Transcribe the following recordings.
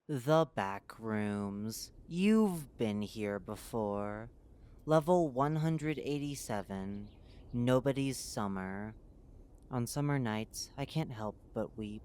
The Backrooms. You've been here before. Level 187. Nobody's Summer. On summer nights, I can't help but weep.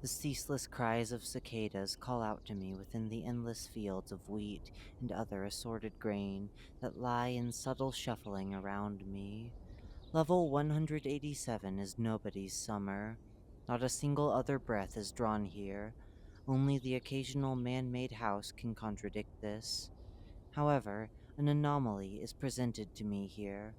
The ceaseless cries of cicadas call out to me within the endless fields of wheat and other assorted grain that lie in subtle shuffling around me. Level 187 is nobody's summer. Not a single other breath is drawn here. Only the occasional man-made house can contradict this. However, an anomaly is presented to me here.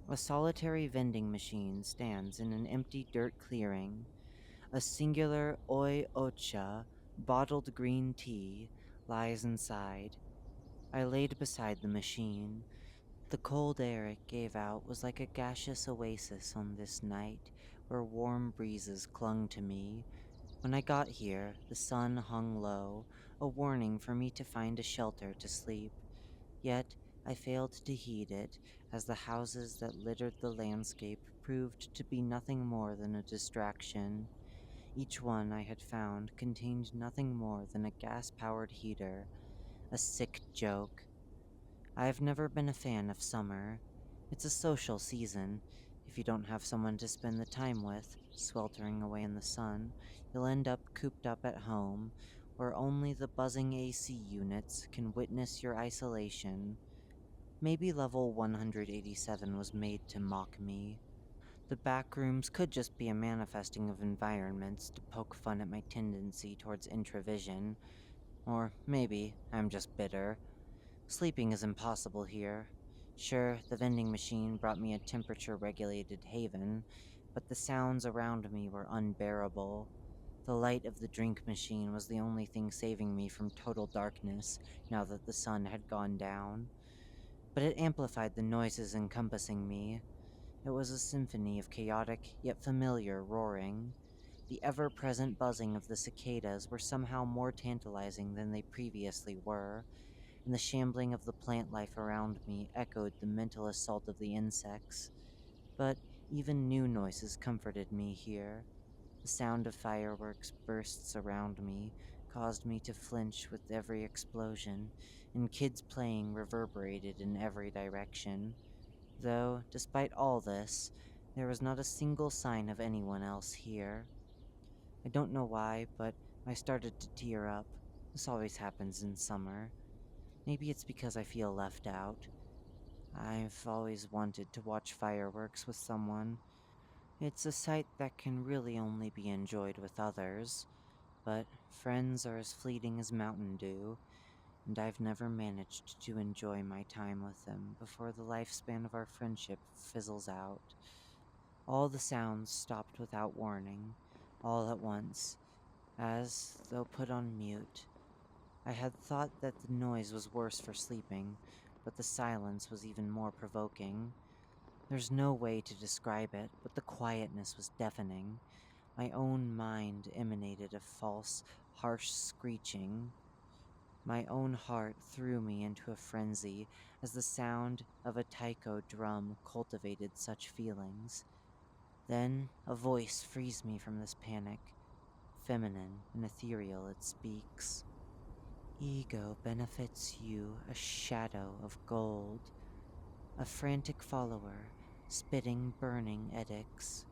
A solitary vending machine stands in an empty dirt clearing. A singular oi ocha, bottled green tea, lies inside. I laid beside the machine. The cold air it gave out was like a gaseous oasis on this night, where warm breezes clung to me. When I got here, the sun hung low, a warning for me to find a shelter to sleep. Yet I failed to heed it, as the houses that littered the landscape proved to be nothing more than a distraction. Each one I had found contained nothing more than a gas-powered heater, a sick joke. I have never been a fan of summer. It's a social season. If you don't have someone to spend the time with, sweltering away in the sun, you'll end up cooped up at home, where only the buzzing AC units can witness your isolation. Maybe level 187 was made to mock me. The backrooms could just be a manifesting of environments to poke fun at my tendency towards introvision. Or maybe I'm just bitter. Sleeping is impossible here. Sure, the vending machine brought me a temperature-regulated haven, but the sounds around me were unbearable. The light of the drink machine was the only thing saving me from total darkness now that the sun had gone down. But it amplified the noises encompassing me. It was a symphony of chaotic yet familiar roaring. The ever-present buzzing of the cicadas were somehow more tantalizing than they previously were, and the shambling of the plant life around me echoed the mental assault of the insects. But even new noises comforted me here. The sound of fireworks bursts around me caused me to flinch with every explosion, and kids playing reverberated in every direction. Though, despite all this, there was not a single sign of anyone else here. I don't know why, but I started to tear up. This always happens in summer. Maybe it's because I feel left out. I've always wanted to watch fireworks with someone. It's a sight that can really only be enjoyed with others, but friends are as fleeting as Mountain Dew, and I've never managed to enjoy my time with them before the lifespan of our friendship fizzles out. All the sounds stopped without warning, all at once, as though put on mute. I had thought that the noise was worse for sleeping, but the silence was even more provoking. There's no way to describe it, but the quietness was deafening. My own mind emanated a false, harsh screeching. My own heart threw me into a frenzy as the sound of a taiko drum cultivated such feelings. Then a voice frees me from this panic. Feminine and ethereal it speaks. Ego benefits you, a shadow of gold, a frantic follower, spitting burning edicts.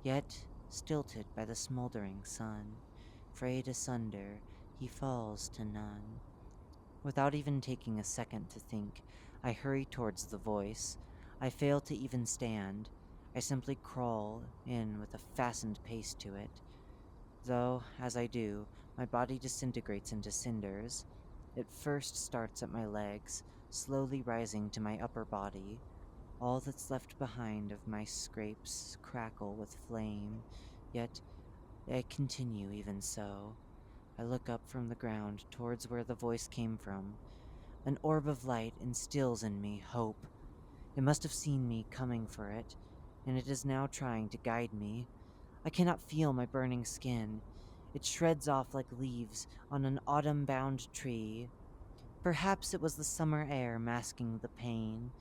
Yet, stilted by the smoldering sun, frayed asunder, he falls to none. Without even taking a second to think, I hurry towards the voice. I fail to even stand. I simply crawl in with a fastened pace to it. Though, as I do, my body disintegrates into cinders. It first starts at my legs, slowly rising to my upper body. All that's left behind of my scrapes crackle with flame, yet I continue even so. I look up from the ground towards where the voice came from. An orb of light instills in me hope. It must have seen me coming for it, and it is now trying to guide me. I cannot feel my burning skin. It shreds off like leaves on an autumn-bound tree. Perhaps it was the summer air masking the pain.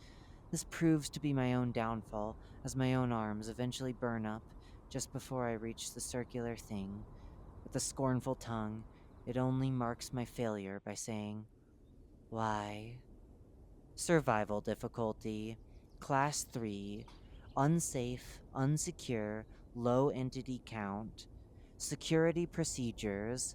This proves to be my own downfall, as my own arms eventually burn up just before I reach the circular thing. With a scornful tongue, It only marks my failure by saying, why? Survival difficulty, Class 3, unsafe, unsecure, low entity count. Security procedures.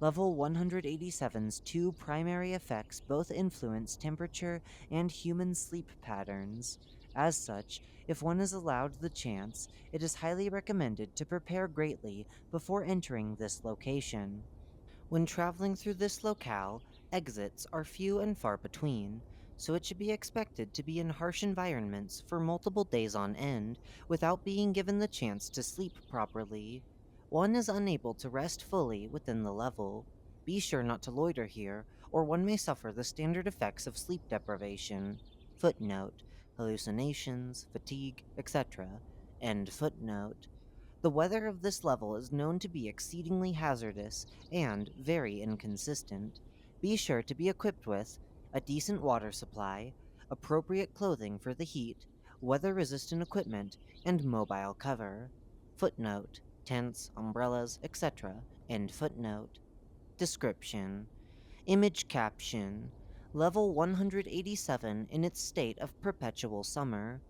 Level 187's two primary effects both influence temperature and human sleep patterns. As such, if one is allowed the chance, it is highly recommended to prepare greatly before entering this location. When traveling through this locale, exits are few and far between, so it should be expected to be in harsh environments for multiple days on end without being given the chance to sleep properly. One is unable to rest fully within the level. Be sure not to loiter here, or one may suffer the standard effects of sleep deprivation. Footnote: hallucinations, fatigue, etc. End footnote. The weather of this level is known to be exceedingly hazardous and very inconsistent. Be sure to be equipped with a decent water supply, appropriate clothing for the heat, weather-resistant equipment, and mobile cover. Footnote: tents, umbrellas, etc. End footnote. Description: Image caption: Level 187 in its state of perpetual summer.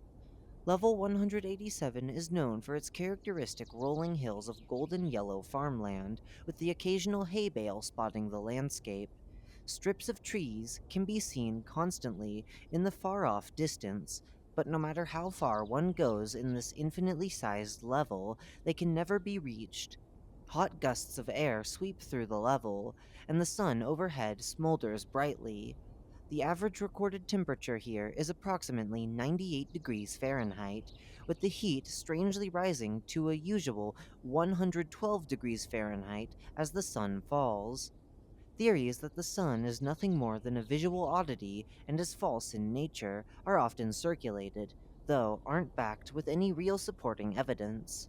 Level 187 is known for its characteristic rolling hills of golden yellow farmland, with the occasional hay bale spotting the landscape. Strips of trees can be seen constantly in the far-off distance, but no matter how far one goes in this infinitely sized level, they can never be reached. Hot gusts of air sweep through the level, and the sun overhead smolders brightly. The average recorded temperature here is approximately 98 degrees Fahrenheit, with the heat strangely rising to a usual 112 degrees Fahrenheit as the sun falls. Theories that the sun is nothing more than a visual oddity and is false in nature are often circulated, though aren't backed with any real supporting evidence.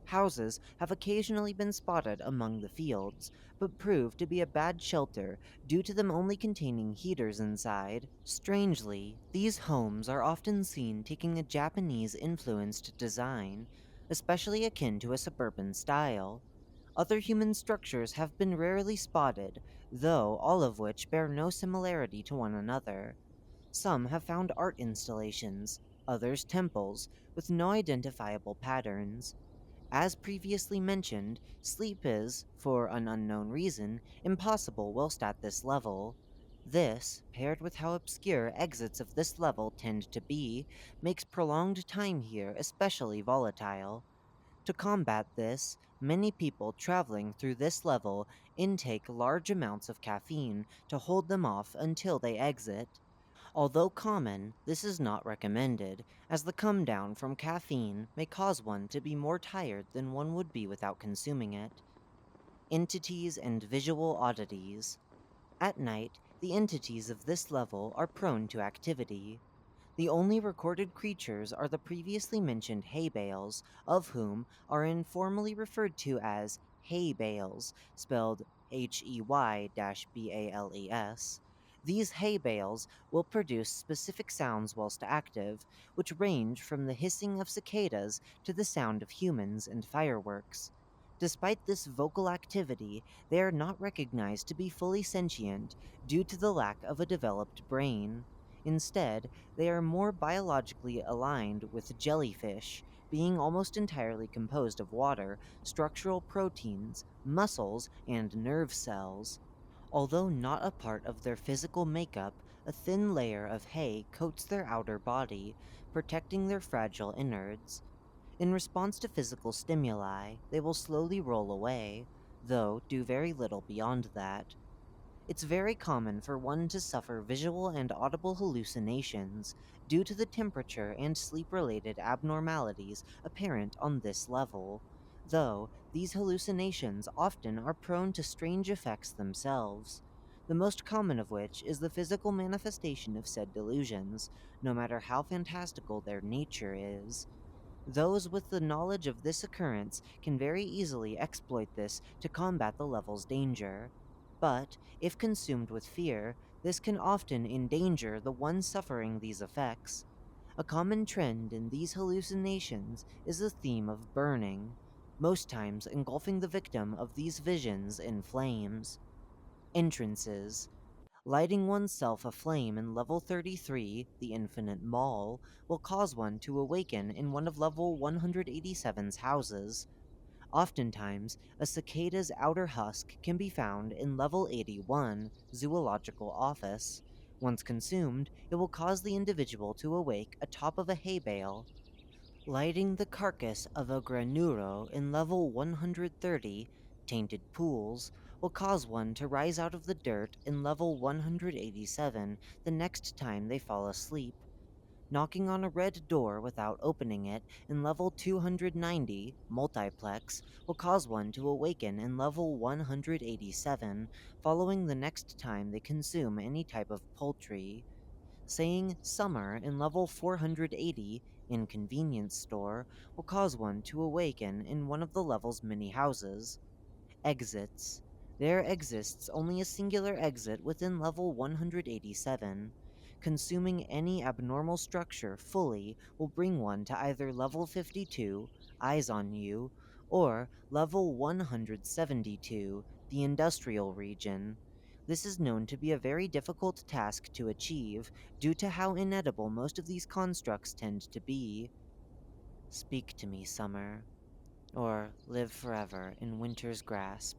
Houses have occasionally been spotted among the fields, but prove to be a bad shelter due to them only containing heaters inside. Strangely, these homes are often seen taking a Japanese-influenced design, especially akin to a suburban style. Other human structures have been rarely spotted, though all of which bear no similarity to one another. Some have found art installations, others temples, with no identifiable patterns. As previously mentioned, sleep is, for an unknown reason, impossible whilst at this level. This, paired with how obscure exits of this level tend to be, makes prolonged time here especially volatile. To combat this, many people traveling through this level intake large amounts of caffeine to hold them off until they exit. Although common, this is not recommended, as the come down from caffeine may cause one to be more tired than one would be without consuming it. Entities and visual oddities. At night, the entities of this level are prone to activity. The only recorded creatures are the previously mentioned hay bales, of whom are informally referred to as hay bales, spelled Hey-Bales. These hay bales will produce specific sounds whilst active, which range from the hissing of cicadas to the sound of humans and fireworks. Despite this vocal activity, they are not recognized to be fully sentient due to the lack of a developed brain. Instead, they are more biologically aligned with jellyfish, being almost entirely composed of water, structural proteins, muscles, and nerve cells. Although not a part of their physical makeup, a thin layer of hay coats their outer body, protecting their fragile innards. In response to physical stimuli, they will slowly roll away, though do very little beyond that. It's very common for one to suffer visual and audible hallucinations due to the temperature and sleep-related abnormalities apparent on this level, though these hallucinations often are prone to strange effects themselves, the most common of which is the physical manifestation of said delusions, no matter how fantastical their nature is. Those with the knowledge of this occurrence can very easily exploit this to combat the level's danger. But, if consumed with fear, this can often endanger the one suffering these effects. A common trend in these hallucinations is the theme of burning, most times engulfing the victim of these visions in flames. Entrances. Lighting oneself aflame in level 33, the Infinite Mall, will cause one to awaken in one of level 187's houses. Oftentimes, a cicada's outer husk can be found in level 81, Zoological Office. Once consumed, it will cause the individual to awake atop of a hay bale. Lighting the carcass of a granuro in level 130, Tainted Pools, will cause one to rise out of the dirt in level 187 the next time they fall asleep. Knocking on a red door without opening it in level 290, Multiplex, will cause one to awaken in level 187 following the next time they consume any type of poultry. Saying summer in level 480, Inconvenience Store, will cause one to awaken in one of the level's many houses. Exits. There exists only a singular exit within level 187. Consuming any abnormal structure fully will bring one to either level 52, Eyes on You, or level 172, the Industrial Region. This is known to be a very difficult task to achieve due to how inedible most of these constructs tend to be. Speak to me, Summer, or live forever in winter's grasp.